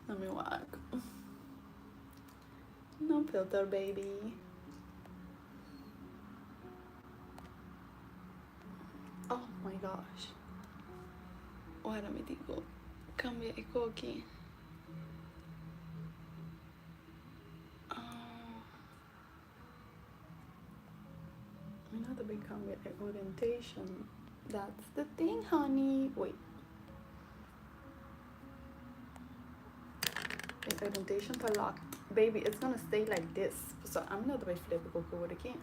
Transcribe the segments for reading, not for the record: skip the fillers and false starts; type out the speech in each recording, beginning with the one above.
Let me walk. No filter, baby. Oh my gosh. Ora mi dico, cambia i cochi. Another big cambia i orientation. That's the thing, honey. Wait. The orientation to lock. Baby, it's gonna stay like this. So I'm not going to flip it over again.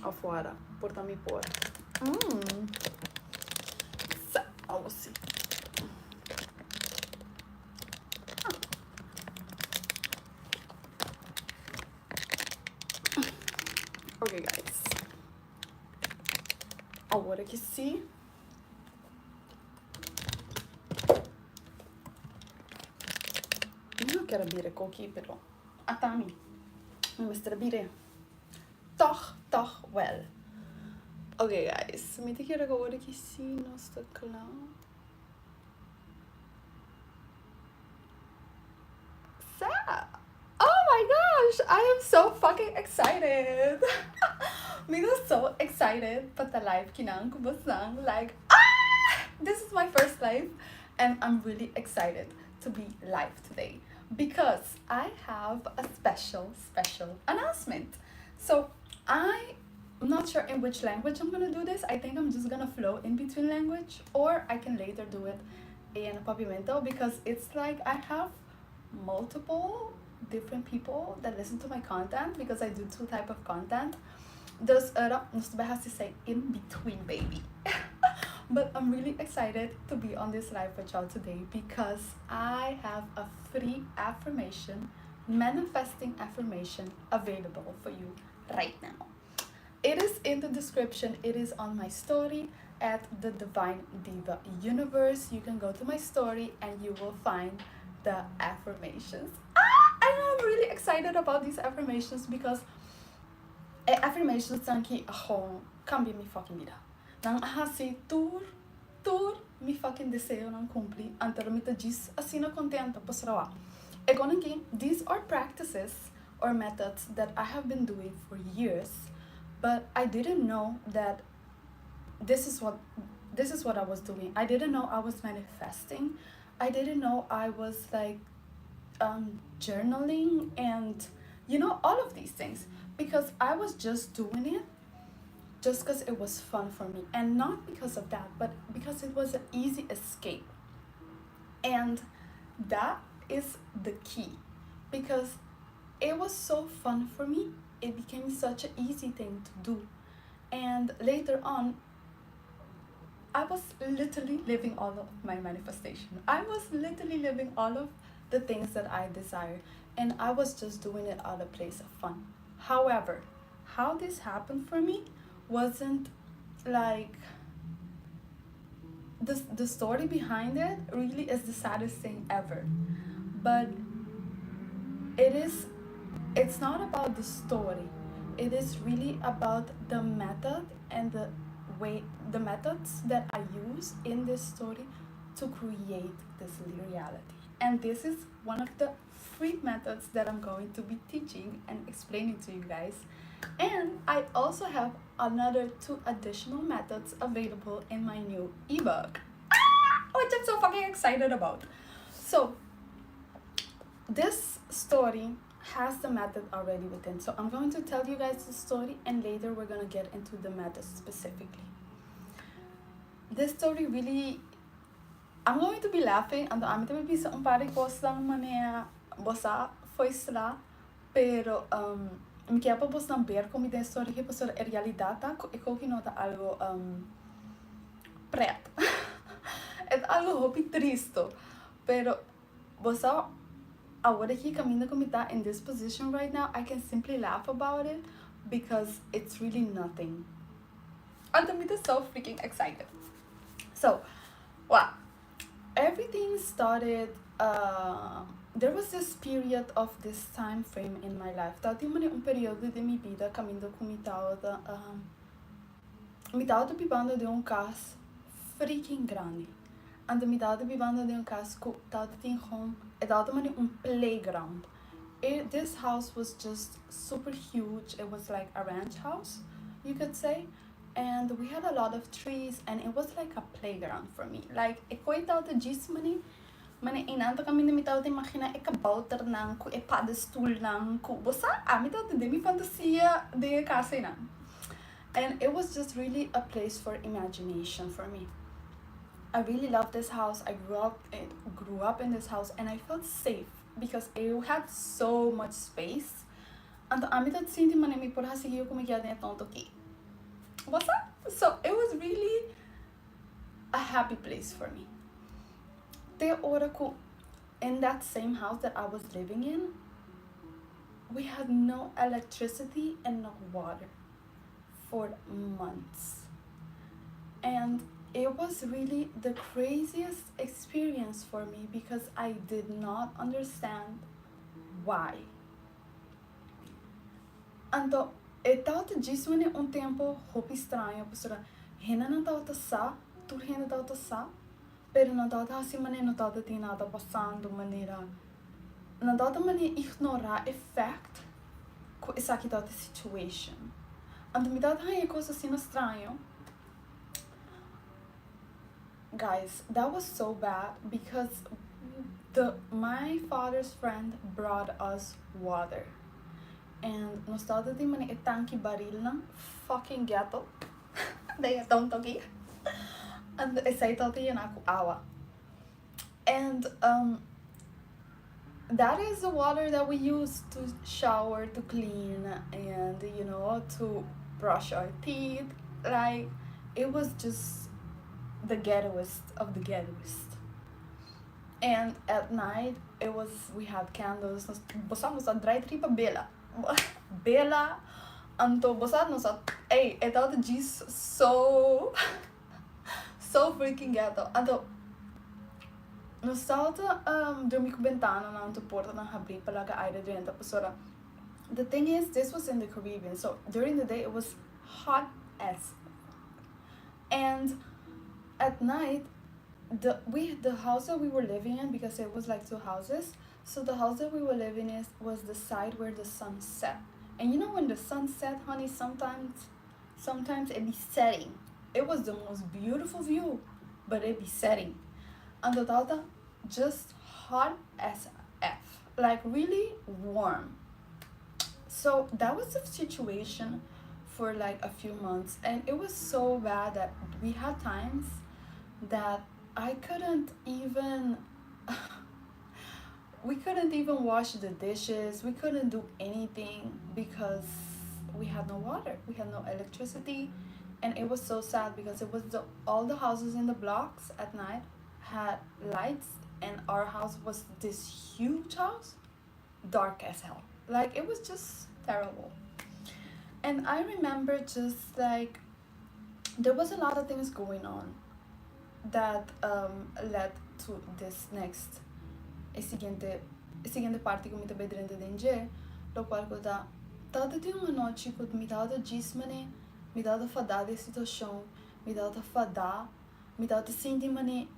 Ou fora. Porta-me por. So, oh, see. Okay, guys. Agora que sim. Eu não quero bere coquí, pero atami. Mr. Bire. Toch well. Okay, guys. Me te quiero agora que sim, não está claro. Oh my gosh, I am so fucking excited. Me so excited for the live kinang kubasang. Like, this is my first live and I'm really excited to be live today because I have a special announcement. So I'm not sure in which language I'm gonna do this. I think I'm just gonna flow in between language, or I can later do it in Pavimento because it's like I have multiple different people that listen to my content because I do 2 type of content. Dus nog has to say in between, baby. But I'm really excited to be on this live with y'all today because I have a free affirmation, manifesting affirmation available for you right now. It is in the description. It is on my story at the Divine Diva Universe. You can go to my story and you will find the affirmations. And I'm really excited about these affirmations because affirmations são que cambia mi fucking vida. Nang assim tur mi fucking deseo não cumpri. Antero mi te diz assim na contenta posrawa. These are practices or methods that I have been doing for years, but I didn't know that this is what I was doing. I didn't know I was manifesting. I didn't know I was like journaling and all of these things because I was just doing it just because it was fun for me, and not because of that, but because it was an easy escape. And that is the key, because it was so fun for me, it became such an easy thing to do. And later on, I was literally living all of my manifestation. I was literally living all of the things that I desire, and I was just doing it out of a place of fun. However, how this happened for me wasn't like the story behind it really is the saddest thing ever. But it's not about the story. It is really about the method and the methods that I use in this story to create this reality. And this is one of the free methods that I'm going to be teaching and explaining to you guys. And I also have another 2 additional methods available in my new ebook, which I'm so fucking excited about. So this story has the method already within. So I'm going to tell you guys the story, and later we're going to get into the method specifically. This story really, I'm going to be laughing, and I'm going to be un par de cosas manera bosa foi lá, pero mi chiapa bos não ver como ide story que pastor é realidade e que nota algo preto. É algo hopi triste, pero bosa agora que caminho como está in this position right now, I can simply laugh about it because it's really nothing. And I'm so freaking excited. So, everything started. There was this period of this time frame in my life. Tati un periodo de mi vida caminhando com me tava pipando de caso freaking grande. And mi dada vivendo de casa que dada tinha home, e dada mani playground. This house was just super huge. It was like a ranch house, you could say. And we had a lot of trees, and it was like a playground for me. Like, ik ooit dada gis mani inanta kami na mitad imagina ik kabouter nang ku e padstoel nang ku bosa mitad de mi fantasia de casa nang. And it was just really a place for imagination for me. I really loved this house. I grew up in this house, and I felt safe because it had so much space. And amitad sinti mani mi por hasigiyo kumikiya de tonto ki. What's up? So it was really a happy place for me. In that same house that I was living in, we had no electricity and no water for months. And it was really the craziest experience for me because I did not understand why. Então, eu estava disso tempo roupa estranho, pessoa, rena não estava sa, tu rena estava sa, pero não estava assim, maneira não estava tem nada passando, maneira não estava maneira ignorar effect com essa aqui da situation. Então, me dava uma coisa assim estranho. Guys, that was so bad because my father's friend brought us water. And nós estávamos de maneira tanque baril na fucking ghetto. Daí é tão aqui. And essa aí tá tinha na água. And that is the water that we use to shower, to clean, and to brush our teeth. Like, it was just the ghettoest of the ghettoest. And at night we had candles. Nós passamos a dry tripa bela anto bossa nossa é tal disso so freaking ghetto anto no salta dormir com ventana na anto porta na abrir para que aire dentro pessoa. The thing is, this was in the Caribbean, so during the day it was hot as, and at night the house that we were living in, because it was like two houses. So the house that we were living in was the side where the sun set. And you know when the sun set, honey, sometimes it be setting. It was the most beautiful view, but it be setting. And the Delta, just hot as F. Like, really warm. So that was the situation for like a few months. And it was so bad that we had times that I couldn't even... we couldn't even wash the dishes. We couldn't do anything because we had no water. We had no electricity. And it was so sad because it was all the houses in the blocks at night had lights, and our house was this huge house, dark as hell. Like, it was just terrible. And I remember just like there was a lot of things going on that led to this next seguinte parte que me também durante o dia, do qual eu toda de uma noite que me dava disse-me, me dava fadar da situação, me dava fadar, me dava sentir me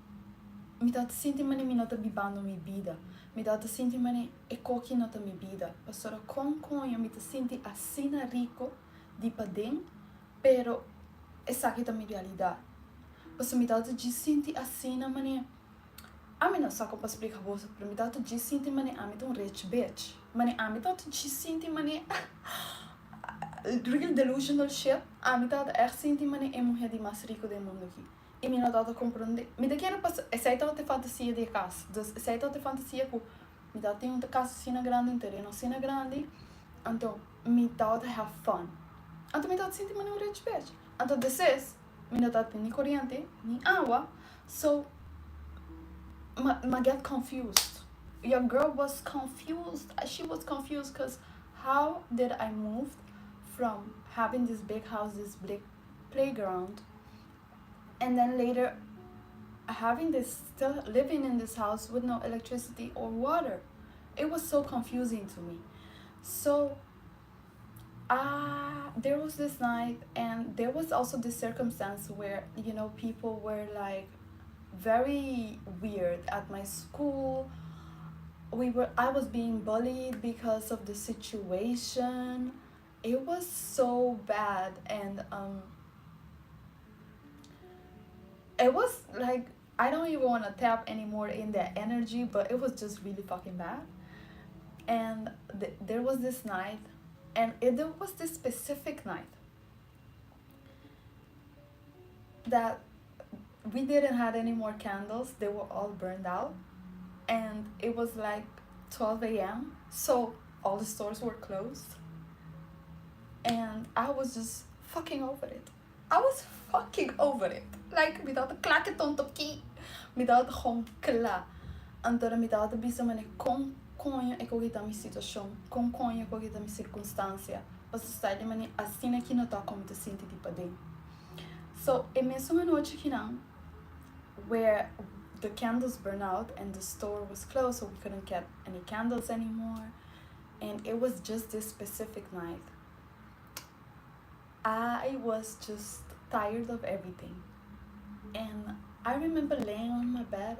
nota bibando minha vida, me dava sentir e coque nota minha vida, pastora com eu me senti assim rico de padem, pero essa aqui é a minha realidade, pastora me dava de sentir assim na maneira. A mim não só como explicar você para mim tanto de sentir mané a mim tão rich bitch mané a mim tanto de sentir mané real delusional shit a mim tanto sentir mané é mulher de mais rico do mundo aqui e me não dá compreender me dá quero passar essa é toda fantasia de casa essa é toda fantasia que me dá tem uma casa cena grande inteira não cena grande então me dá have fun então me dá sentir mané rich bitch então desses me não dá nem corrente nem água so I get confused. Your girl was confused. She was confused because how did I move from having this big house, this big playground, and then later still living in this house with no electricity or water? It was so confusing to me. So there was this night, and there was also this circumstance where people were like very weird at my school. I was being bullied because of the situation. It was so bad, and it was like, I don't even want to tap anymore in that energy, but it was just really fucking bad. And there was this night, and there was this specific night that we didn't have any more candles. They were all burned out, and it was like 12 a.m. So all the stores were closed, and I was just fucking over it. I was fucking over it. Like, me dava claqueton toki, me dava gewoon klaar. Antara me dava bisa mane com conha e cogita mi situação, com conha cogita mi circunstância. Você está de mane assim aqui não tá como te sente tipo bem. So, é mesmo uma noite que não, where the candles burned out and the store was closed, so we couldn't get any candles anymore, and it was just this specific night. I was just tired of everything, and I remember laying on my bed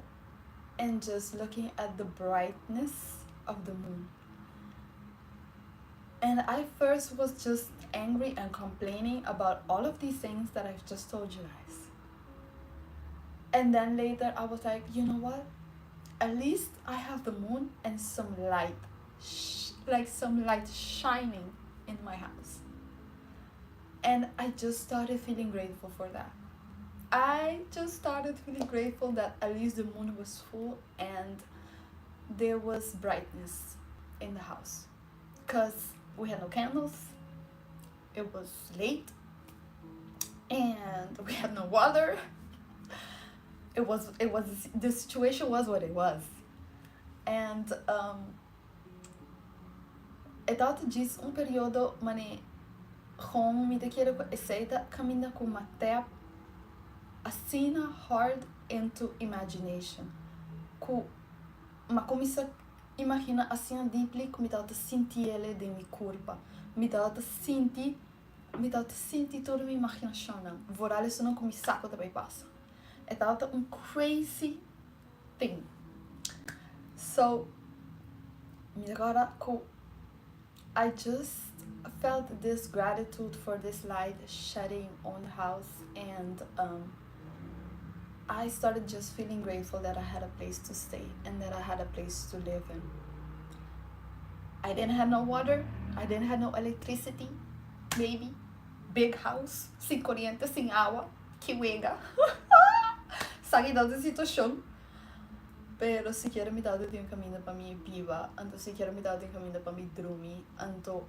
and just looking at the brightness of the moon. And I first was just angry and complaining about all of these things that I've just told you guys. And then later I was like, you know what? At least I have the moon and some light, like some light shining in my house. And I just started feeling grateful for that. I just started feeling grateful that at least the moon was full and there was brightness in the house. Because we had no candles, it was late, and we had no water. The situation was what it was. And eu tava diz período mane gewoon me daquele aceita caminha com uma tap assina hard into imagination. Ma começa imagina assim deeply como me sentir ele de minha curva. Me sentir toda minha imaginação não. Vorar isso não como saco também passa. É crazy thing. So, I just felt this gratitude for this light shedding on the house, and I started just feeling grateful that I had a place to stay and that I had a place to live in. I didn't have no water, I didn't have no electricity, maybe. Big house, sem corriente, sem água, que wega. Saída da situação. Pero siquiera me dado de um caminho para mim viva, então siquiera me dado de um caminho para mim dormir, então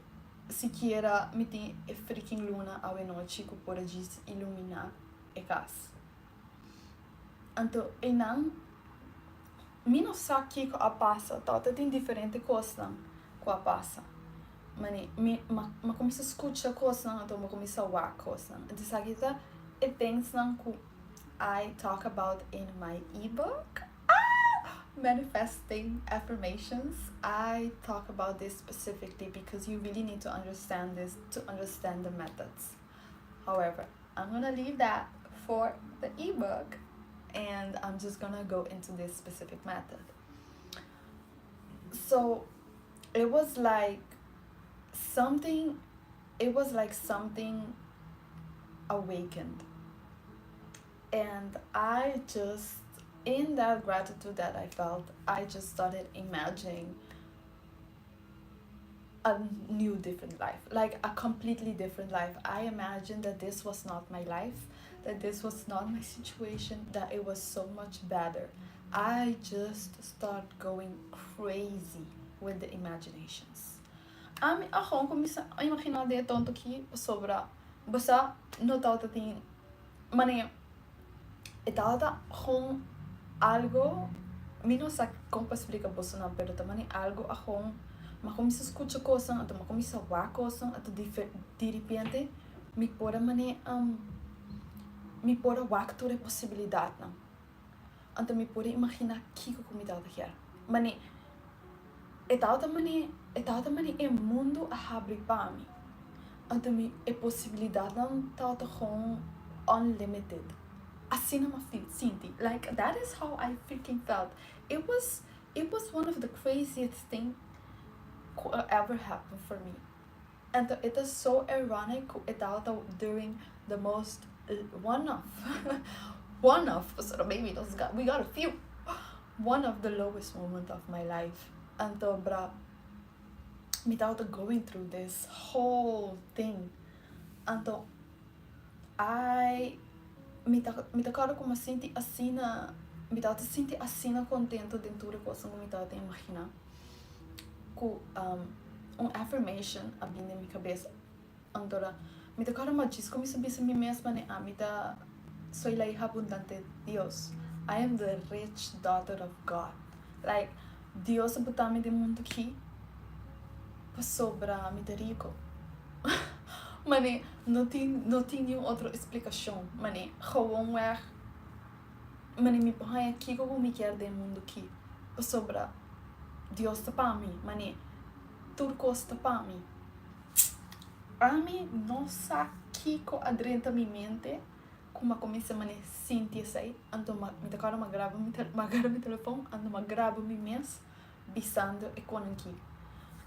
siquiera me tem freaking luna ao noite que pode iluminar a casa. Então, e não, me não sabe que a passa, tá? Tem diferente coisa com a passa. Mas começa a escutar coisa, então eu começo a ouvir coisa. Então, sabe que é things que I talk about in my ebook. Manifesting affirmations. I talk about this specifically because you really need to understand this to understand the methods. However, I'm gonna leave that for the ebook, and I'm just gonna go into this specific method. So it was like something awakened, and I just, in that gratitude that I felt, I just started imagining a new different life, like a completely different life. I imagined that this was not my life, that this was not my situation, that it was so much better. I just start going crazy with the imaginations. Ako comecei a imaginar de tonto aqui sobre basta notar que tem mania. E tava com algo, eu não sei como explicar isso não, pero também algo a mas como se escuta coisa, então como se ouvir coisa, então de repente me pôr ouvir toda possibilidade não. Então me pôr imaginar que como me dá aqui. Mas e também é mundo a abrir para mim. Então é possibilidade não tá com unlimited. assim uma sinti. Like that is how I freaking felt. It was it was one of the craziest thing ever happened for me. And it is so ironic without during the most one of one of so maybe those got we got a few one of the lowest moment of my life. And bra without going through this whole thing. And I me tocaram como assim assina me tava senti assina contento dentro da coisa que me tava imaginar com affirmation ali na minha cabeça. Então me tocaram uma diz como isso bisa mim mesma né a me tá soy la hija abundante de Dios. I am the rich daughter of God. Like Dios botar me de mundo aqui para sobra me de rico. Mane, não tem nenhuma outra explicação. Mane, gewoon weg. Mane, me põe aqui como me quer de mundo aqui. Sobra Deus está para mim. Mane, tudo costa para mim. A mim, nossa, aqui com a dentro da minha mente, como começa a sentir isso aí. Então, me tocaram uma grava meu telefone, então, me grava meu mês, bisando e com aqui.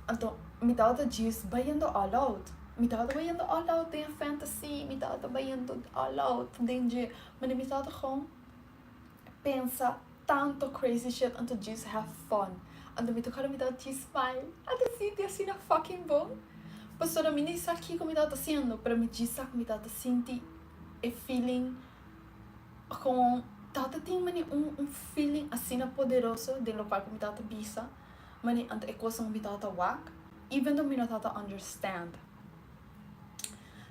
Então, me dá outra diz, baiando all out. Me tava baiando all out em fantasy, me tava baiando all out dentro, mas me tava gewoon pensa tanto crazy shit and to just have fun. And me tocava me tava to smile, and to see assim na fucking bom. Mas só me nem sabe o que me tava fazendo, para me dizer que me tava sentir a feeling com tava tem feeling assim poderoso de local que me tava bisa, mas ante coisa me tava whack, even though me not tava understand.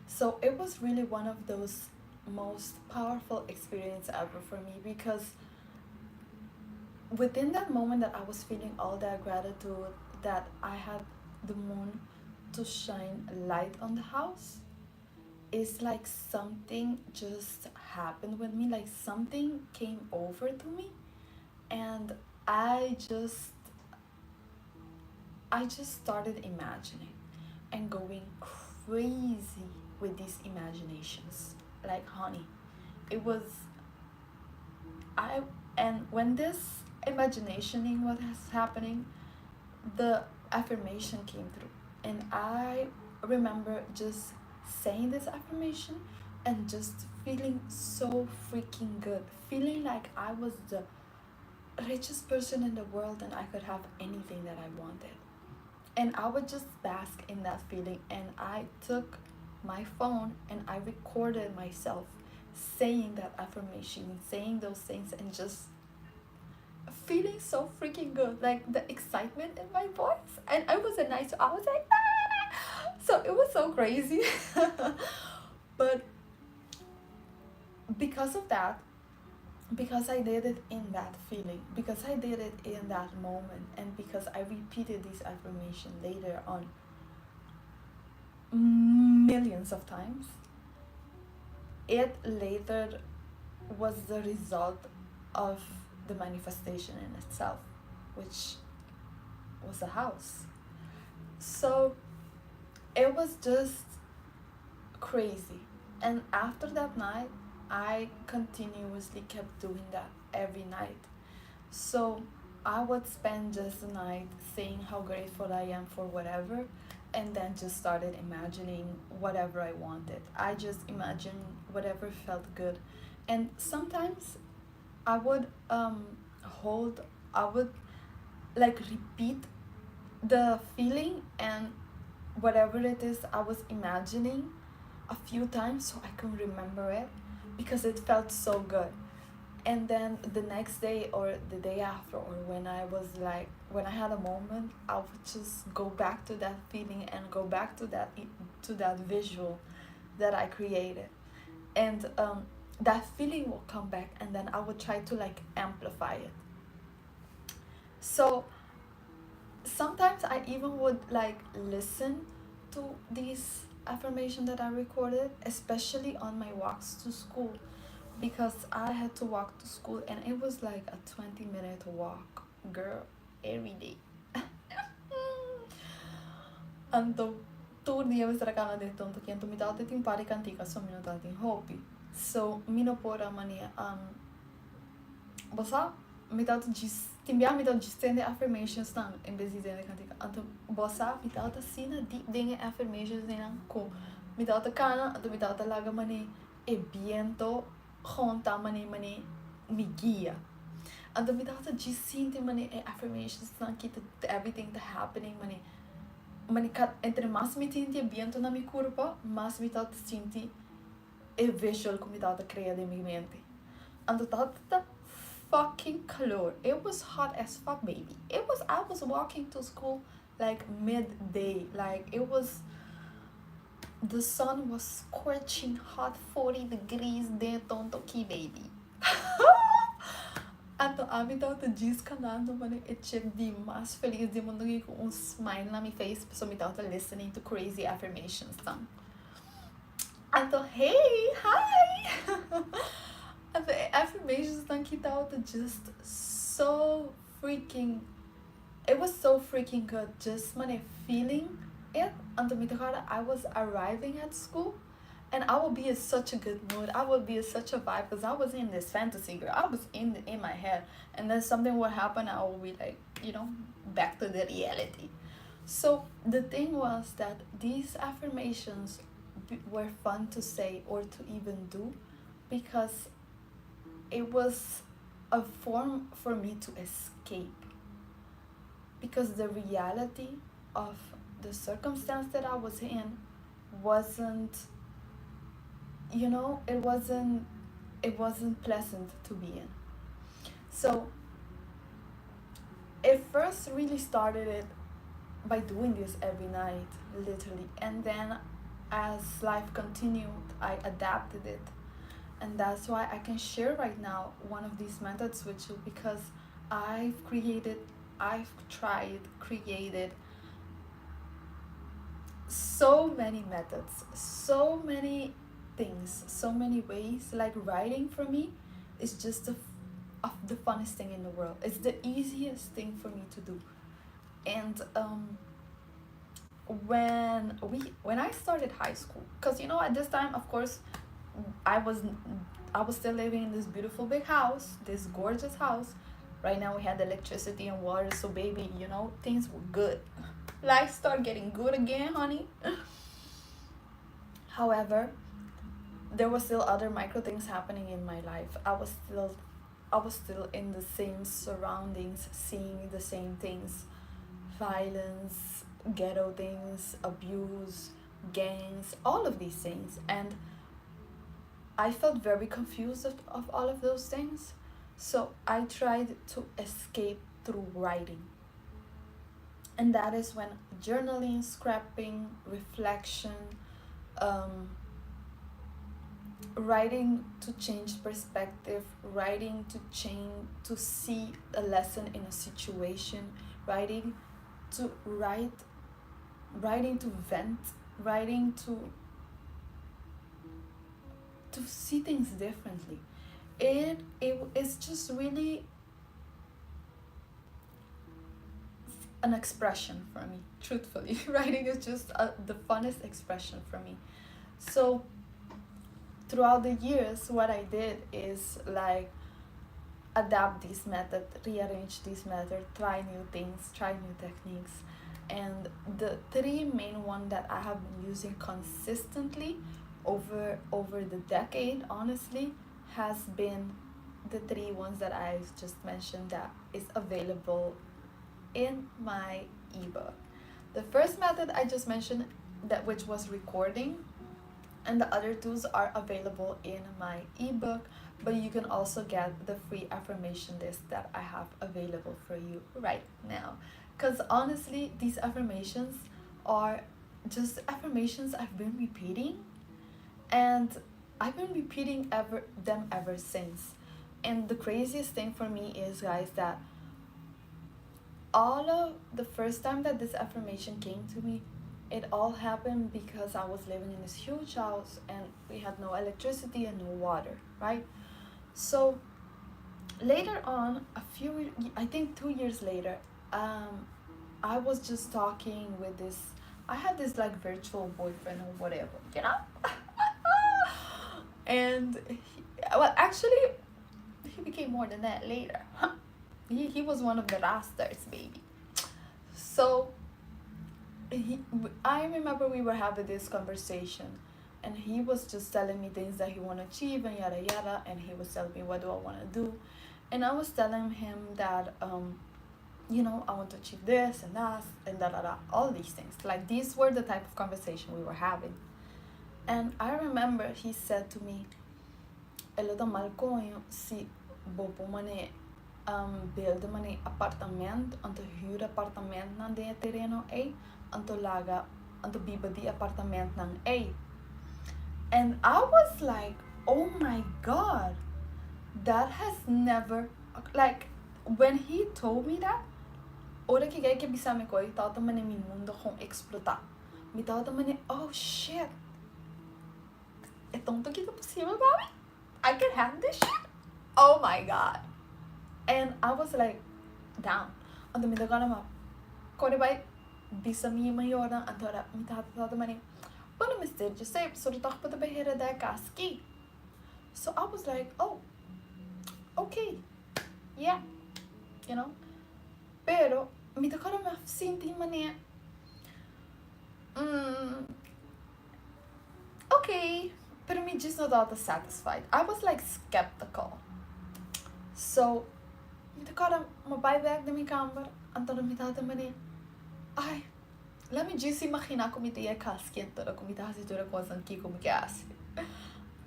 So it was really one of those most powerful experiences ever for me, because within that moment that I was feeling all that gratitude that I had the moon to shine light on the house, it's like something just happened with me, like something came over to me, and I just started imagining and going crazy with these imaginations. Like honey, it was and when this imaginationing what was happening, the affirmation came through, and I remember just saying this affirmation and just feeling so freaking good, feeling like I was the richest person in the world and I could have anything that I wanted. And I would just bask in that feeling, and I took my phone and I recorded myself saying that affirmation, saying those things, and just feeling so freaking good, like the excitement in my voice. And I was I was like, ah! So it was so crazy. But because of that, because I did it in that feeling, because I did it in that moment, and because I repeated this affirmation later on millions of times, it later was the result of the manifestation in itself, which was a house. So it was just crazy. And after that night, I continuously kept doing that every night. So I would spend just the night saying how grateful I am for whatever, and then just started imagining whatever I wanted. I just imagined whatever felt good. And sometimes I would like repeat the feeling and whatever it is I was imagining a few times so I can remember it, because it felt so good. And then the next day or the day after, or when I had a moment, I would just go back to that feeling and go back to that visual that I created. And that feeling will come back, and then I would try to like amplify it. So sometimes I even would like listen to these affirmations that I recorded, especially on my walks to school, because I had to walk to school, and it was like a 20-minute walk, girl, every day. Anto tur dia was rakana de tonto que anto me dá tem pare cantica só me não tem hope. So mi no pora mani bossa mi tauta gis timbia mi tauta gistende affirmations tan em vez de dizendo cantica anto bossa mi tauta sina deep dinge affirmations nenan ko mi tauta kana anto mi tauta laga mani e viento honta mani mi guia anto mi tauta gisinte mani e affirmations tan kita everything that happening mani kat entre mas mi tinti e viento na mi curva mas mi tauta sinti e visual como mi tauta crea de mi mente anto tauta fucking calor. It was hot as fuck, baby. I was walking to school like midday. Like it was the sun was scorching hot 40 degrees de tonto ki baby. Então, a mim tava descanando, mano. Eu tinha de mais feliz de mundo com um smile na minha face. So me tava listening to crazy affirmations, tá? Então, hey, hi! The affirmations that out just so freaking it was so freaking good just when feeling it until I was arriving at school and I would be in such a good mood. I would be in such a vibe because I was in this fantasy girl. I was in my head and then something would happen. I would be like, back to the reality. So the thing was that these affirmations were fun to say or to even do because it was a form for me to escape because the reality of the circumstance that I was in wasn't it wasn't pleasant to be in. So it first really started it by doing this every night, literally, and then as life continued I adapted it. And that's why I can share right now one of these methods with you because I've created so many methods, so many things, so many ways. Like writing for me is just the funnest thing in the world. It's the easiest thing for me to do. And when I started high school, because at this time, of course, I was still living in this beautiful big house, this gorgeous house. Right now we had electricity and water, so baby, things were good. Life started getting good again, honey. However, there were still other micro things happening in my life. I was still in the same surroundings, seeing the same things. Violence, ghetto things, abuse, gangs, all of these things. And I felt very confused of all of those things. So I tried to escape through writing. And that is when journaling, scrapping, reflection, writing to change perspective, writing to see a lesson in a situation, writing to vent, writing to see things differently. It's just really an expression for me, truthfully. Writing is just the funnest expression for me. So throughout the years, what I did is like adapt this method, rearrange this method, try new things, try new techniques. And the three main ones that I have been using consistently over the decade, honestly, has been the three ones that I've just mentioned that is available in my ebook. The first method I just mentioned, which was recording, and the other tools are available in my ebook, but you can also get the free affirmation list that I have available for you right now. Because honestly, these affirmations are just affirmations I've been repeating, and I've been repeating them ever since. And the craziest thing for me is, guys, that all of the first time that this affirmation came to me, it all happened because I was living in this huge house and we had no electricity and no water, right? So later on, I think 2 years later, I was just talking with I had this like virtual boyfriend or whatever, And well, actually, he became more than that later. He was one of the rasters, baby. So I remember we were having this conversation, and he was just telling me things that he want to achieve and yada yada, and he was telling me what do I want to do, and I was telling him that I want to achieve this and that and da da da, all these things. Like these were the type of conversation we were having, and I remember he said to me, "Ela dá mal conho se bobo mane build mane apartament, anto huur apartament na de terreno ei, anto laga, anto biba di apartament nang ei." And I was like, oh my god, that has never, like, when he told me that, ora que gay que bisa me koi, tauta mane mi mundo kong explotar. Mi tauta mane, oh shit, é tonto que tá possível, baby? I can have this shit? Oh my god. And I was like, down. Ando mi dagana ma, kore bai, bisa mi mayora, antora mi tauta mane, bueno, mister, just say, so the talk about the behera da kaski. So I was like, oh, okay, yeah, Pero, mi tocaron me sinti mania. Okay, pero me just not all satisfied. I was like skeptical. So, mi tocaron my bag de mi camera, antora mi tata mania. Ai, let me just imaginar como te ia casquenta, como te hace toda coisa aqui como que hace.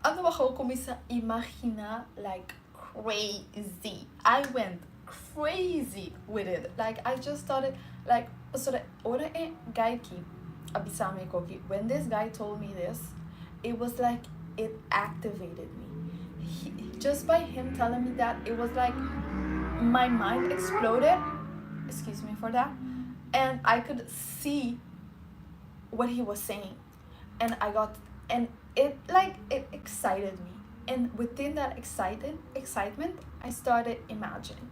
Ando bajo começa a imaginar like crazy. I went crazy with it. Like I just started like so the ora e guy ki abisame koki. When this guy told me this, it was like it activated me. Just by him telling me that, it was like my mind exploded. Excuse me for that. And I could see what he was saying, and it excited me, and within that excitement I started imagining,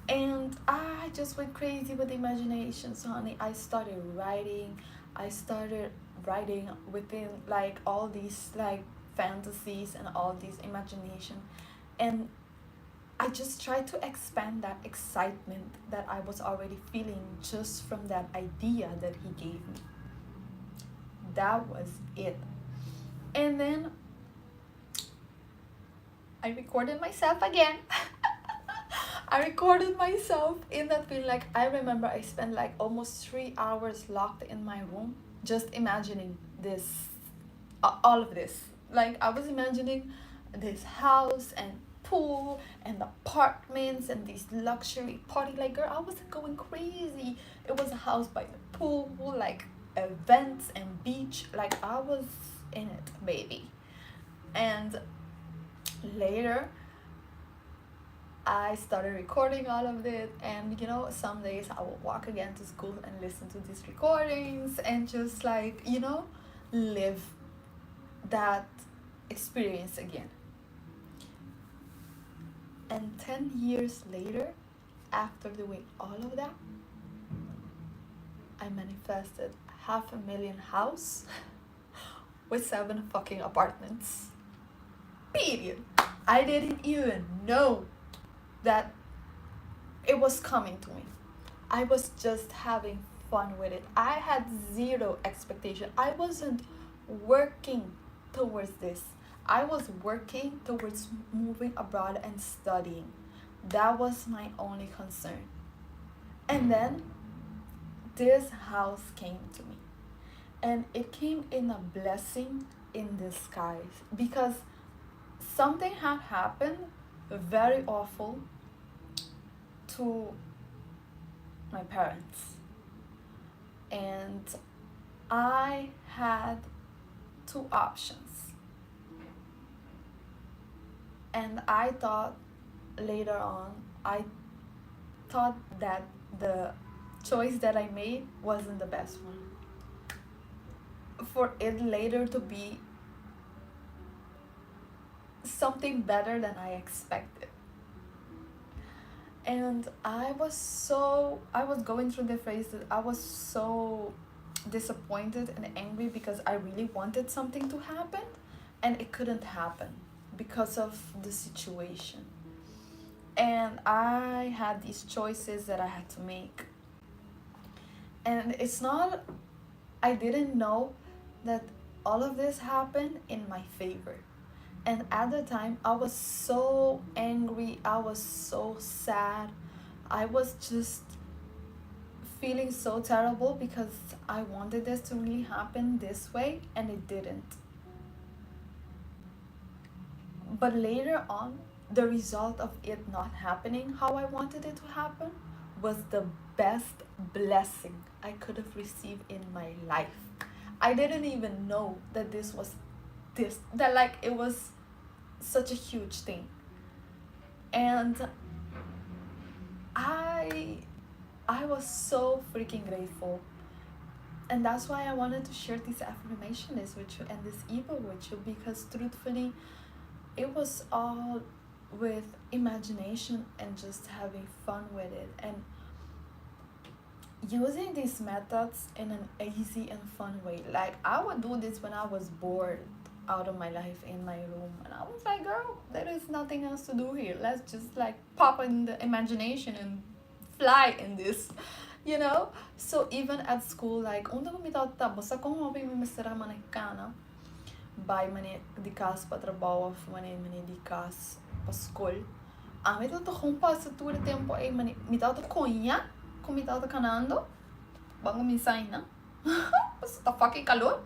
and I just went crazy with imagination. So honey, I started writing within like all these like fantasies and all these imagination, and I just tried to expand that excitement that I was already feeling just from that idea that he gave me. That was it. And then I recorded myself again. I recorded myself in that feeling. Like I remember I spent like almost 3 hours locked in my room just imagining this, all of this. Like I was imagining this house and pool and apartments and these luxury party. Like girl, I wasn't going crazy. It was a house by the pool, like events and beach. Like I was in it, baby. And later I started recording all of it, and some days I will walk again to school and listen to these recordings and just like live that experience again. And 10 years later, after doing all of that, I manifested 500,000 house with 7 fucking apartments. Period. I didn't even know that it was coming to me. I was just having fun with it. I had zero expectation. I wasn't working towards this. I was working towards moving abroad and studying. That was my only concern. And then this house came to me. And it came in a blessing in disguise, because something had happened very awful to my parents. And I had 2 options. And I thought later on, that the choice that I made wasn't the best one. For it later to be something better than I expected. And I was going through the phase that I was so disappointed and angry, because I really wanted something to happen, and it couldn't happen because of the situation. And I had these choices that I had to make. And it's not, I didn't know that all of this happened in my favor. And at the time, I was so angry, I was so sad, I was just feeling so terrible because I wanted this to really happen this way and it didn't. But later on, the result of it not happening how I wanted it to happen was the best blessing I could have received in my life. I didn't even know that this was that like it was such a huge thing. And I was so freaking grateful. And that's why I wanted to share this affirmation list with you and this ebook with you, because truthfully, it was all with imagination and just having fun with it and using these methods in an easy and fun way. Like, I would do this when I was bored out of my life in my room, and I was like, girl, there is nothing else to do here, let's just like pop in the imagination and fly in this, you know. So even at school, like onde ko mitata basta kung hobi mi misera manekana by mani di kas pa trabaho mani di kas pa school. Mi dato kung pa sa tuwa tempo ay mani mi dato konha kung mi dato kanando bango minsan na basta tá fucking calor,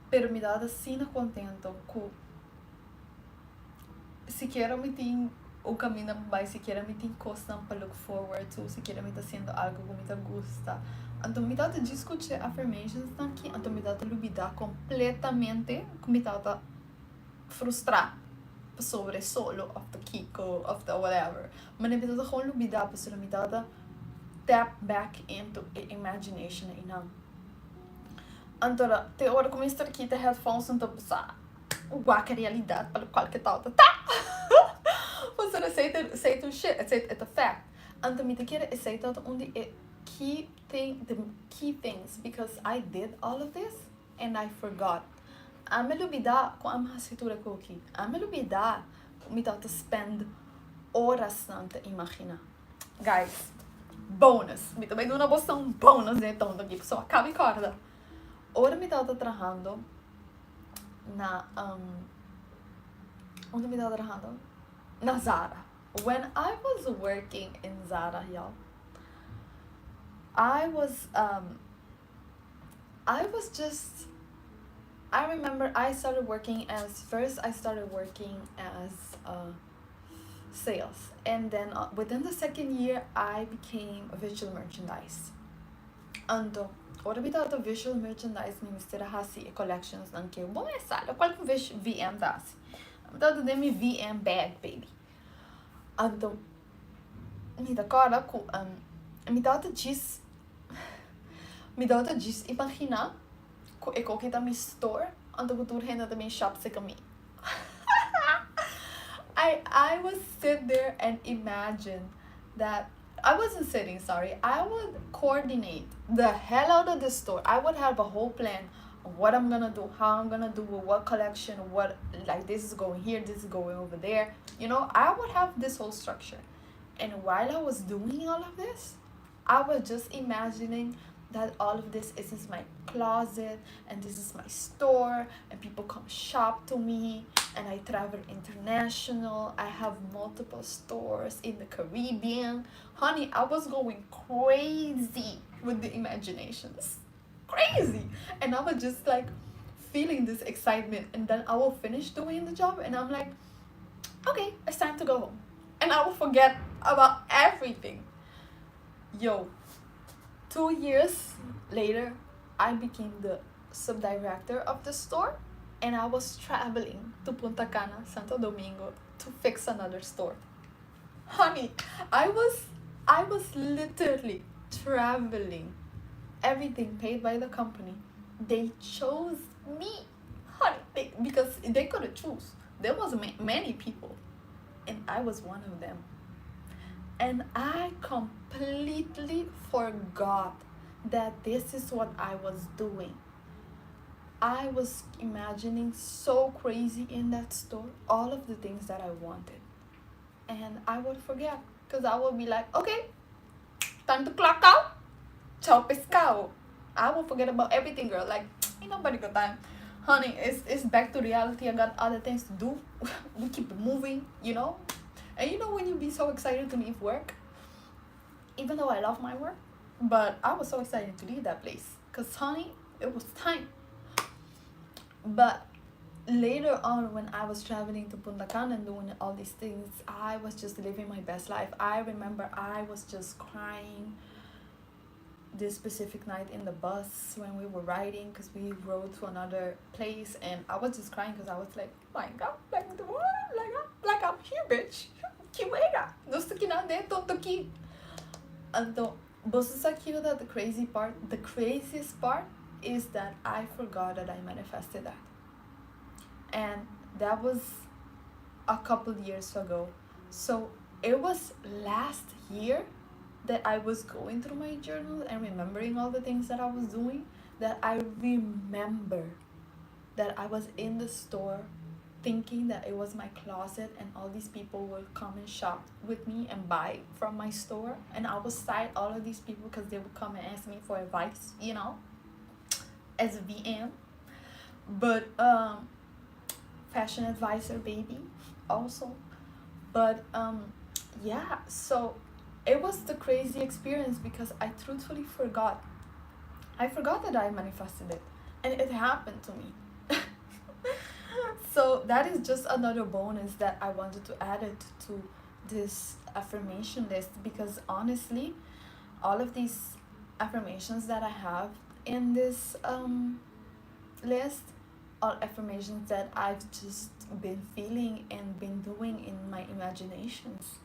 pero me dava assim contento com sequer me tem o caminho vai sequer me tem coisa para look forward to, sequer me tá sendo algo que me tá gusta. Então me dava discutir affirmations aqui, então me dava lidar completamente com me dava frustrar sobre solo of the Kiko of the whatever, mas me dava gewoon lidar para me dava tap back into imagination e não. Então, te hora com Mr. Kita headphones então pensar a realidade pelo qual que tá. Você não aceita o shit, aceita o fact. Então, me te quer aceitar onde the key things, because I did all of this and I forgot. A me lubida com a minha com aqui. A me lubida me tá to spend horas nanta imagina. Guys, bonus. Me também dou uma boção bonus então daqui, só acaba e corda. Ora me estava trabalhando na onde me estava trabalhando? Na Zara. When I was working in Zara, y'all, I remember I started working as sales, and then within the second year I became a visual merchandise. Ando ora mi dato visual merchandise mi mistera hasi collections anche bom é sala qual que VM das mi dato demi VM bag baby. Então mi da cara com mi dato diz imagina com e com que tá mi store ando com tur renda também shop se comi. I was sit there and imagine that I wasn't sitting, sorry. I would coordinate the hell out of the store. I would have a whole plan of what I'm gonna do, how I'm gonna do it, what collection, what, like this is going here, this is going over there. You know, I would have this whole structure. And while I was doing all of this, I was just imagining that all of this is my closet and this is my store and people come shop to me and I travel international. I have multiple stores in the Caribbean. Honey, I was going crazy with the imaginations. Crazy. And I was just like feeling this excitement, and then I will finish doing the job and I'm like, okay, it's time to go home. And I will forget about everything. Yo, 2 years later, I became the sub-director of the store, and I was traveling to Punta Cana, Santo Domingo, to fix another store. Honey, I was literally traveling. Everything paid by the company. They chose me, honey, because they couldn't choose. There was many people, and I was one of them. And I completely forgot that this is what I was doing. I was imagining so crazy in that store all of the things that I wanted. And I would forget because I would be like, okay, time to clock out. Ciao pescado. I will forget about everything, girl. Like, ain't nobody got time. Honey, it's back to reality. I got other things to do. We keep moving, you know? And you know when you be so excited to leave work? Even though I love my work, but I was so excited to leave that place. Because, honey, it was time. But later on, when I was traveling to Punta Cana and doing all these things, I was just living my best life. I remember I was just crying this specific night in the bus when we were riding, because we rode to another place, and I was just crying because I was like, my god, like the what, like I'm here, bitch. Que wera, não estou aqui nada, tô aqui. Então, você sabe that the craziest part is that I forgot that I manifested that, and that was a couple years ago. So it was last year that I was going through my journal and remembering all the things that I was doing, that I remember that I was in the store thinking that it was my closet and all these people would come and shop with me and buy from my store, and I would cite all of these people because they would come and ask me for advice, you know, as a VM. But fashion advisor baby also. But yeah, so it was the crazy experience because I truthfully forgot. I forgot that I manifested it, and it happened to me. So that is just another bonus that I wanted to add it to this affirmation list, because honestly, all of these affirmations that I have in this list are affirmations that I've just been feeling and been doing in my imaginations.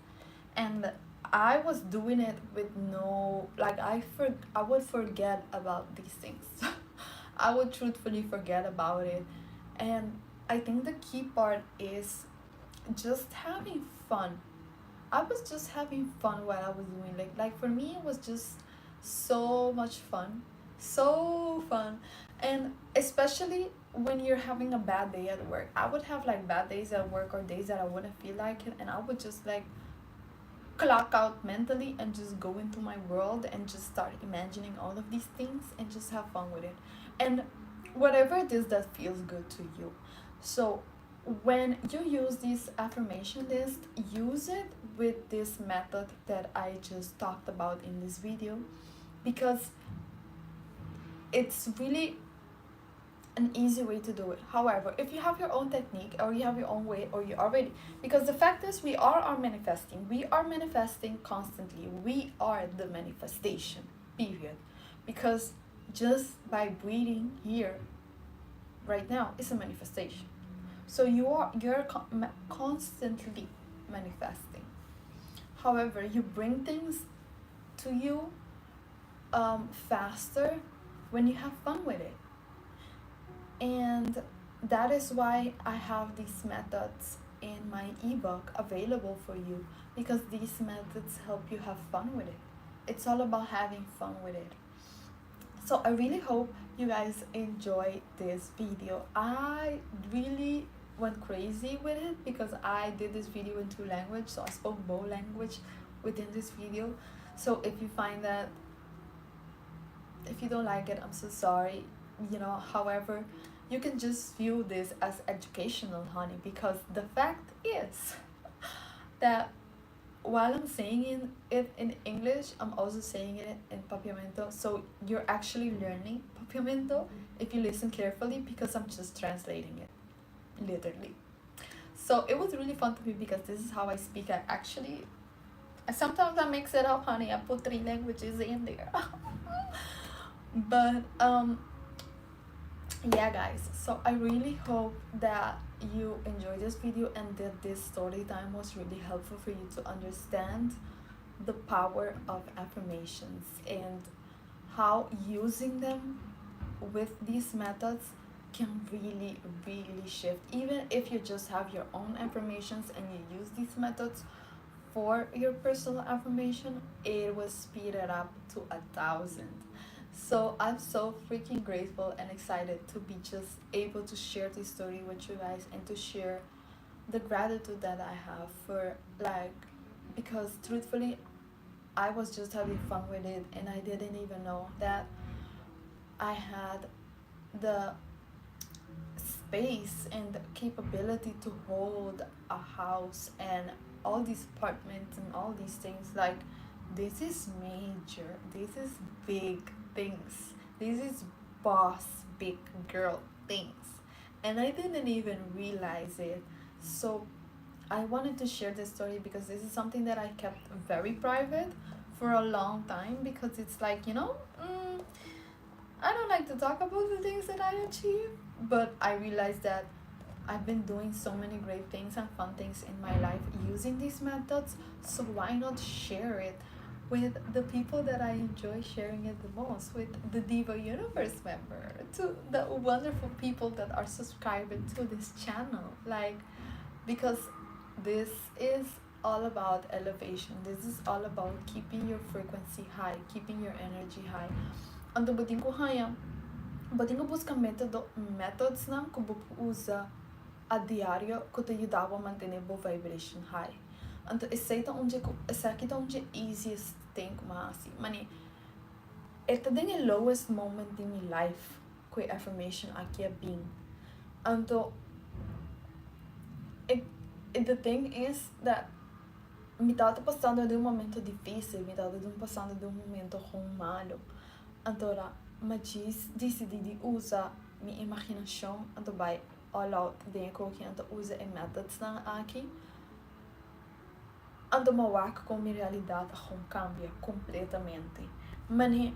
And I was doing it with no, like, I would forget about these things. I would truthfully forget about it. And I think the key part is just having fun. I was just having fun while I was doing it. Like for me, it was just so much fun. So fun. And especially when you're having a bad day at work. I would have like bad days at work or days that I wouldn't feel like it, and I would just like clock out mentally and just go into my world and just start imagining all of these things and just have fun with it. And whatever it is that feels good to you. So when you use this affirmation list, use it with this method that I just talked about in this video, because it's really an easy way to do it. However, if you have your own technique or you have your own way, or you already, because the fact is we are manifesting. We are manifesting constantly. We are the manifestation, period. Because just by breathing here right now is a manifestation. So you're constantly manifesting. However, you bring things to you faster when you have fun with it. And that is why I have these methods in my ebook available for you, because these methods help you have fun with it. It's all about having fun with it. So I really hope you guys enjoy this video. I really went crazy with it because I did this video in 2 languages, so I spoke both language within this video. So if you find that, if you don't like it, I'm so sorry, you know. However, you can just view this as educational, honey, because the fact is that while I'm saying it in English, I'm also saying it in Papiamento. So you're actually learning Papiamento if you listen carefully, because I'm just translating it, literally. So it was really fun to me because this is how I speak. Sometimes I mix it up, honey. I put 3 languages in there. But yeah, guys, so I really hope that you enjoyed this video and that this story time was really helpful for you to understand the power of affirmations and how using them with these methods can really shift. Even if you just have your own affirmations and you use these methods for your personal affirmation, it will speed it up to 1,000. So I'm so freaking grateful and excited to be just able to share this story with you guys and to share the gratitude that I have for, like, because truthfully I was just having fun with it and I didn't even know that I had the space and the capability to hold a house and all these apartments and all these things. Like, this is major, this is big things, this is boss big girl things, and I didn't even realize it. So I wanted to share this story because this is something that I kept very private for a long time, because it's like, I don't like to talk about the things that I achieve, but I realized that I've been doing so many great things and fun things in my life using these methods, so why not share it with the people that I enjoy sharing it the most, with the Diva Universe member, to the wonderful people that are subscribing to this channel. Like, because this is all about elevation, this is all about keeping your frequency high, keeping your energy high. Então, eu buscar methods não que eu usa a diário que te ajudava a manter a vibration high. Então, esse aqui é onde easiest thing assim, mas esta é o lowest moment in my life com a affirmation aqui é bem. Então, the thing is that me estava passando de momento difícil, me estava passando de momento malo. Então, mas decidi usar minha imaginação, então vai all out dentro que então usa e methods na aqui. Então, com minha realidade cambia completamente. Mas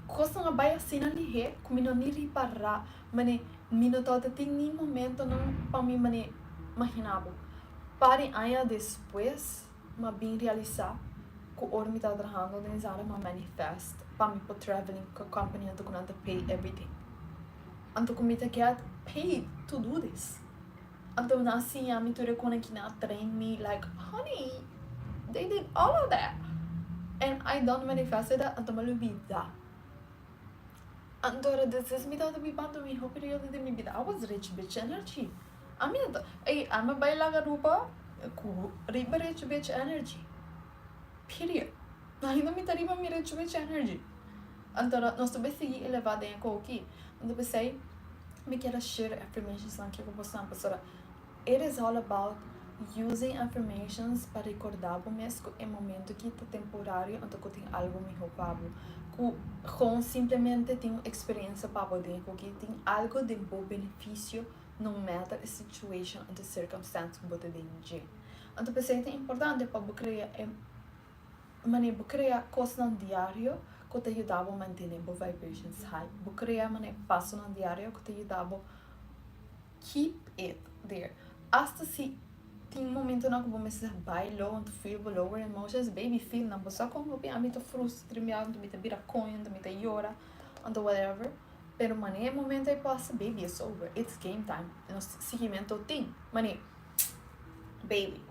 coisa não vai assim ali, como não nem parar, mas não toda tem nem momento não para mim imaginava. Para anos depois, mas bem realizar que o me está trabalhando nessa área manifest para mim para traveling com a companhia então quando pay everything. Então como me get paid to do this. Então assim a mitura com que na train me like honey, they did all of that and I don't manifest that então me vida. Então this is me toda me bando me hope período de minha vida. I was rich bitch energy. I mean, I'm a bailaga rupa com rich bitch energy. Period. Ainda me tariba mi rich bitch energy. Então, nós também seguir elevada em aqui. Então, pensei, me quero share affirmations lá que eu vou postar, pessoal. It is all about using affirmations para recordar o mesmo em momento que está temporário, então que tem algo me roubado. Com simplesmente tem experiência para poder, que tem algo de bom benefício no matter the situation and the circumstance que você tem. Então, pensei que é importante para criar coisas no diário que te ajudava a manter vibrations high. Vou criar passo no diário que te ajudava keep it there. Hasta se tem momento na que vou me sentir low and feel lower emotions, baby feel na bossa como bem a mim tô frustrado, me tá vira coin, me tá llora, and whatever. Pero mané momento aí passa, baby, it's over, it's game time. Nosso seguimento tem, mané, baby.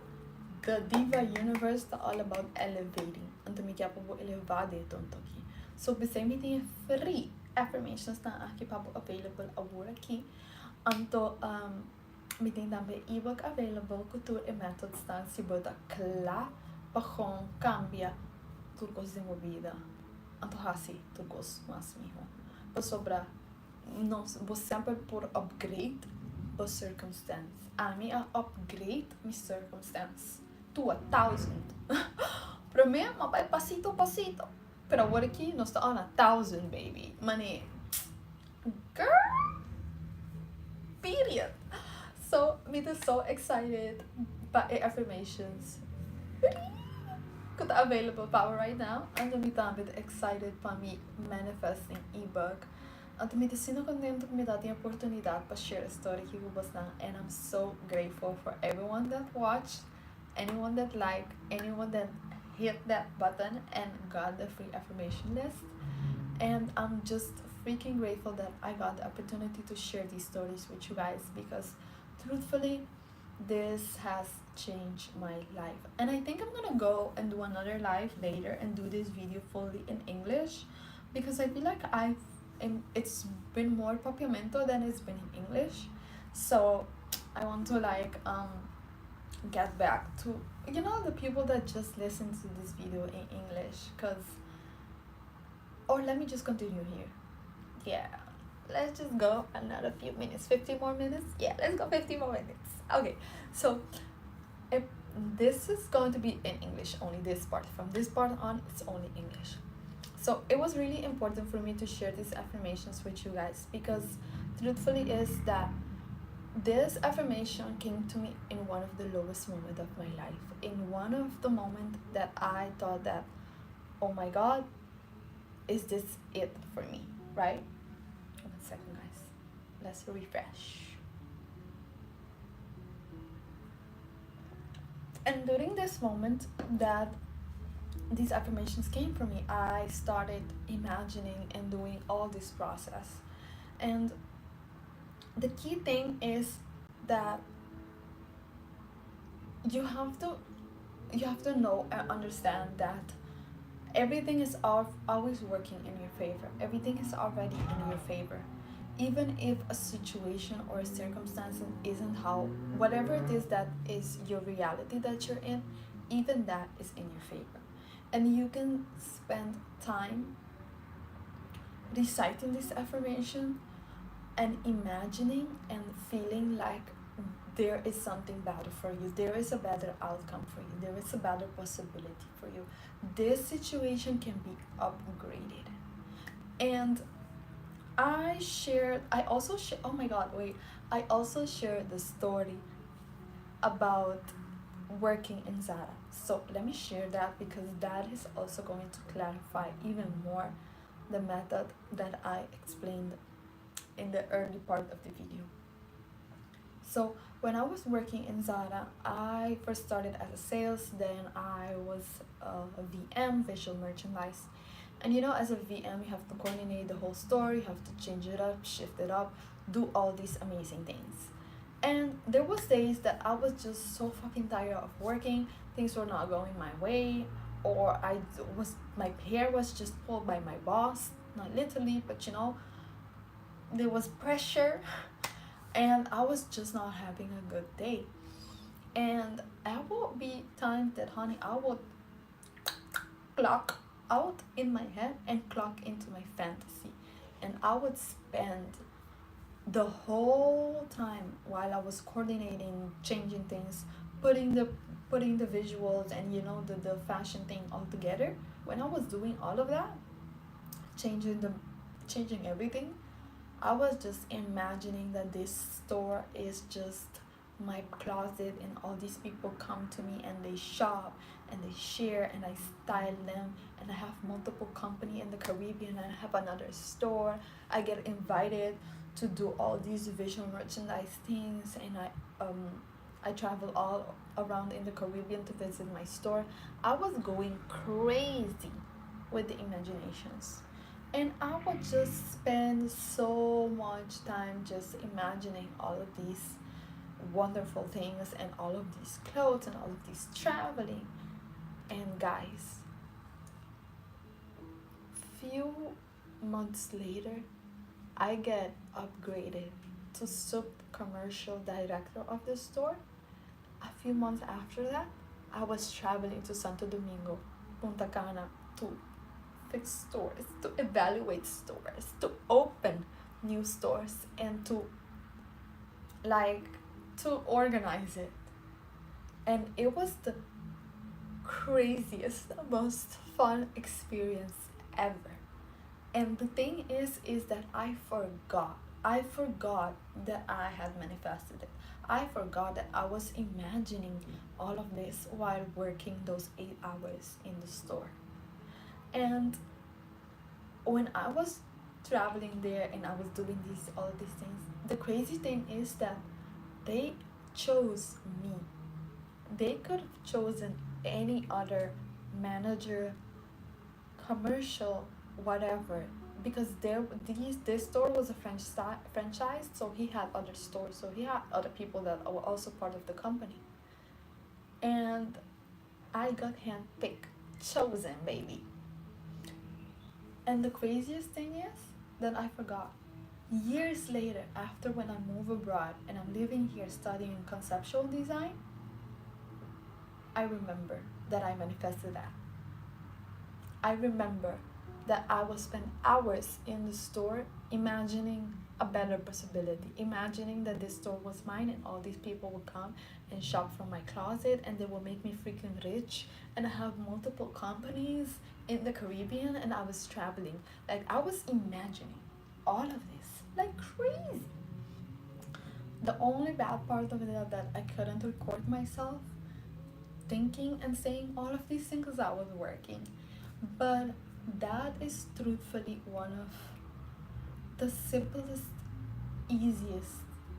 The Diva Universe is all about elevating. Então, me quer para elevar de tanto aqui. So, você me tem free affirmations na aqui para available agora aqui. Então, me tem também ebook available com tour e methods tá se bota claro para cambia tudo coisa em vida. Então, assim, tudo coisa mais mesmo. Para sobrar, não, vou sempre por upgrade a circumstance. A mim upgrade my circumstance to 1,000. Para mim, vai pasito a pasito. Pero agora aqui, nós estamos on 1,000, baby. Money. Girl. Period. So, me is so excited by affirmations. Could available power right now. And me I'm excited para me manifesting ebook. And me sino contento que me dá a oportunidade para share a história que eu vou postar. And I'm so grateful for everyone that watched, anyone that liked, anyone that hit that button and got the free affirmation list. And I'm just freaking grateful that I got the opportunity to share these stories with you guys, because truthfully this has changed my life. And I think I'm gonna go and do another live later and do this video fully in English, because I feel like it's been more Papiamento than it's been in English. So I want to like get back to the people that just listen to this video in English, cause or let me just continue here. Yeah, let's just go another few minutes, 50 more minutes. Yeah, let's go 50 more minutes. Okay, so if this is going to be in English only, this part, from this part on it's only English. So it was really important for me to share these affirmations with you guys, because truthfully is that this affirmation came to me in one of the lowest moments of my life, in one of the moments that I thought that, oh my god, is this it for me, right? 1 second, guys, let's refresh. And during this moment that these affirmations came for me, I started imagining and doing all this process. And the key thing is that you have to know and understand that everything is always working in your favor. Everything is already in your favor. Even if a situation or a circumstance isn't how, whatever it is that is your reality that you're in, even that is in your favor. And you can spend time reciting this affirmation and imagining and feeling like there is something better for you, there is a better outcome for you, there is a better possibility for you. This situation can be upgraded. And I also shared the story about working in Zara. So let me share that, because that is also going to clarify even more the method that I explained in the early part of the video. So when I was working in Zara, I first started as a sales, then I was a VM, visual merchandise. And as a VM, you have to coordinate the whole store, you have to change it up, shift it up, do all these amazing things. And there was days that I was just so fucking tired of working, things were not going my way, or my hair was just pulled by my boss, not literally, but there was pressure, and I was just not having a good day. And I will be times that, honey, I would clock out in my head and clock into my fantasy, and I would spend the whole time while I was coordinating, changing things, putting the visuals and the fashion thing all together. When I was doing all of that, changing everything, I was just imagining that this store is just my closet, and all these people come to me and they shop and they share and I style them, and I have multiple company in the Caribbean, and I have another store. I get invited to do all these visual merchandise things, and I travel all around in the Caribbean to visit my store. I was going crazy with the imaginations. And I would just spend so much time just imagining all of these wonderful things and all of these clothes and all of these traveling. And guys, few months later, I get upgraded to sub commercial director of the store. A few months after that, I was traveling to Santo Domingo, Punta Cana, to fix stores, to evaluate stores, to open new stores, and to organize it. And it was the craziest, most fun experience ever. And the thing is that I forgot that I had manifested it. I forgot that I was imagining all of this while working those 8 hours in the store. And when I was traveling there and I was doing all of these things, the crazy thing is that they chose me. They could have chosen any other manager, commercial, whatever, because this store was a franchise, so he had other stores, so he had other people that were also part of the company. And I got handpicked, chosen, baby. And the craziest thing is that I forgot. Years later, after when I move abroad and I'm living here studying conceptual design, I remember that I manifested that. I remember that I would spend hours in the store imagining a better possibility, imagining that this store was mine and all these people would come and shop from my closet and they will make me freaking rich, and I have multiple companies in the Caribbean and I was traveling. Like, I was imagining all of this like crazy. The only bad part of it is that I couldn't record myself thinking and saying all of these things because I was working. But that is truthfully one of the simplest, easiest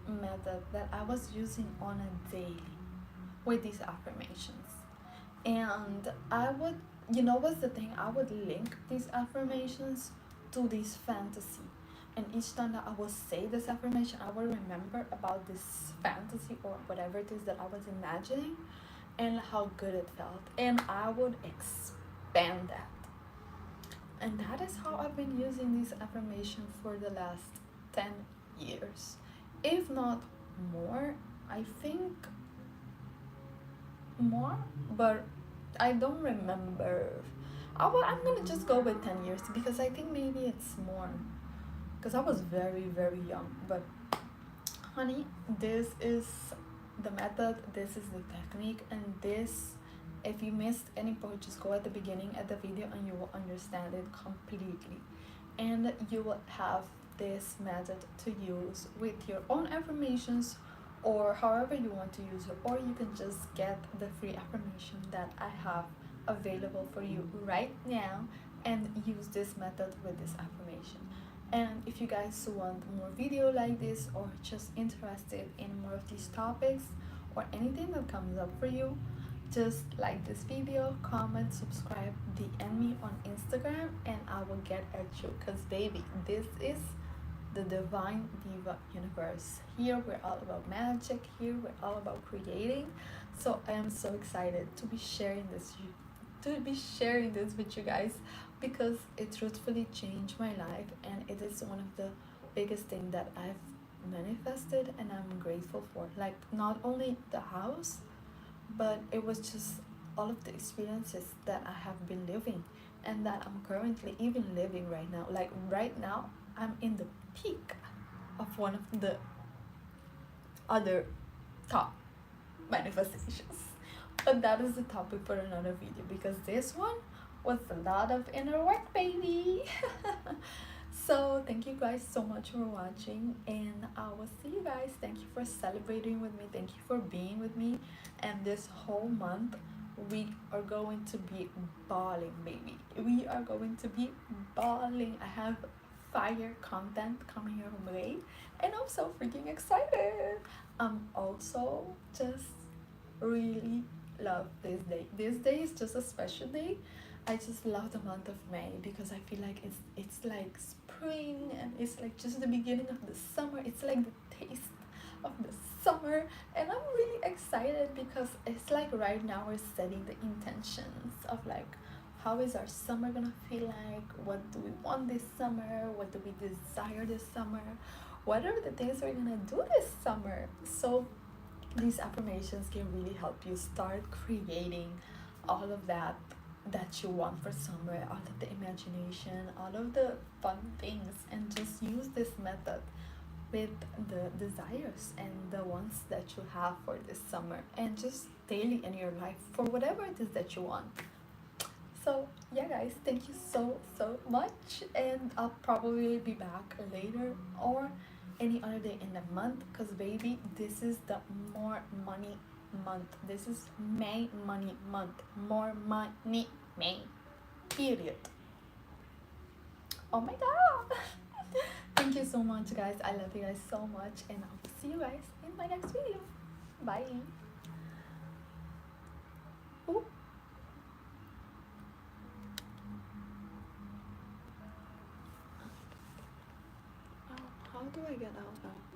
method that I was using on a daily with these affirmations. And I would, you know what's the thing? I would link these affirmations to this fantasy. And each time that I would say this affirmation, I would remember about this fantasy or whatever it is that I was imagining and how good it felt. And I would expand that. And that is how I've been using this affirmation for the last 10 years. If not more, I think more, but I don't remember. I'm gonna just go with 10 years because I think maybe it's more. Because I was very, very young. But honey, this is the method, this is the technique, and this, if you missed any part, just go at the beginning of the video and you will understand it completely. And you will have this method to use with your own affirmations or however you want to use it, or you can just get the free affirmation that I have available for you right now and use this method with this affirmation. And if you guys want more video like this or just interested in more of these topics or anything that comes up for you, just like this video, comment, subscribe, DM me on Instagram, and I will get at you. Because baby, this is the Divine Diva universe. Here we're all about magic. Here we're all about creating. So I am so excited to be sharing this with you guys, because it truthfully changed my life, and it is one of the biggest things that I've manifested and I'm grateful for. Like, not only the house, but it was just all of the experiences that I have been living and that I'm currently even living right now. Like, right now I'm in the peak of one of the other top manifestations, but that is the topic for another video, because this one was a lot of inner work, baby. So thank you guys so much for watching, and I will see you guys. Thank you for celebrating with me, thank you for being with me, and this whole month we are going to be balling, baby. We are going to be balling. I have fire content coming your way and I'm so freaking excited. I'm also just really love this day. This day is just a special day. I just love the month of May because I feel like it's like spring, and it's like just the beginning of the summer. It's like the taste of the summer, and I'm really excited because it's like right now we're setting the intentions of like, how is our summer gonna feel like? What do we want this summer? What do we desire this summer? What are the things we're gonna do this summer? So these affirmations can really help you start creating all of that you want for summer, all of the imagination, all of the fun things, and just use this method with the desires and the wants that you have for this summer, and just daily in your life for whatever it is that you want. So yeah guys, thank you so much, and I'll probably be back later or any other day in the month, because baby, this is the more money month. This is May money month. More money May, period. Oh my god. Thank you so much guys, I love you guys so much, and I'll see you guys in my next video. Bye. Ooh. How do I get out now?